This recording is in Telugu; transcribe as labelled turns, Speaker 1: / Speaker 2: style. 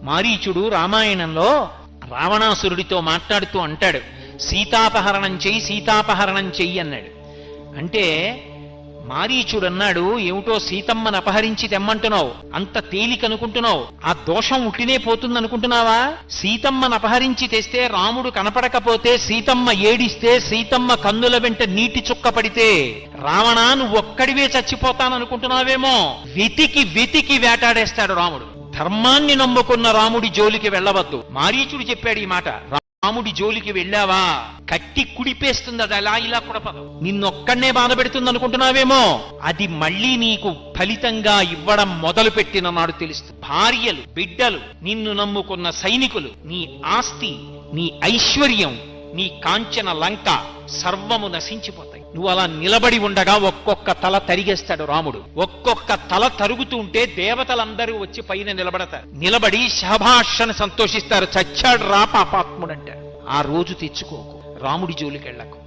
Speaker 1: మారీచుడు రామాయణంలో రావణాసురుడితో మాట్లాడుతూ అంటాడు, సీతాపహరణం చెయ్యి అన్నాడు. అంటే మారీచుడు అన్నాడు, ఏమిటో సీతమ్మను అపహరించి తెమ్మంటున్నావు, అంత తేలికనుకుంటున్నావు, ఆ దోషం ఉట్టినే పోతుంది అనుకుంటున్నావా? సీతమ్మను అపహరించి తెస్తే రాముడు కనపడకపోతే, సీతమ్మ ఏడిస్తే, సీతమ్మ కన్నుల వెంట నీటి చుక్క పడితే రావణా నువ్వు ఒక్కడివే చచ్చిపోతాననుకుంటున్నావేమో. వెతికి వెతికి వేటాడేస్తాడు రాముడు. ధర్మాన్ని నమ్ముకున్న రాముడి జోలికి వెళ్ళవద్దు. మారీచుడు చెప్పాడు ఈ మాట. రాముడి జోలికి వెళ్ళావా కట్టి కుడిపేస్తుంది, అది అలా ఇలా కుడపదు. నిన్నొక్కడనే బాధ పెడుతుంది అనుకుంటున్నావేమో, అది మళ్ళీ నీకు ఫలితంగా ఇవ్వడం మొదలు పెట్టిన నాడు తెలుస్తుంది. భార్యలు, బిడ్డలు, నిన్ను నమ్ముకున్న సైనికులు, నీ ఆస్తి, నీ ఐశ్వర్యం, నీ కాంచన లంక సర్వము నశించిపోతాయి. నువ్వు అలా నిలబడి ఉండగా ఒక్కొక్క తల తరిగేస్తాడు రాముడు. ఒక్కొక్క తల తరుగుతుంటే దేవతలందరూ వచ్చి పైన నిలబడతారు. నిలబడి శభాషను సంతోషిస్తారు. చచ్చాడు రా పాపాత్ముడంటారు. ఆ రోజు తెచ్చుకోకు, రాముడి జోలికి వెళ్ళకు.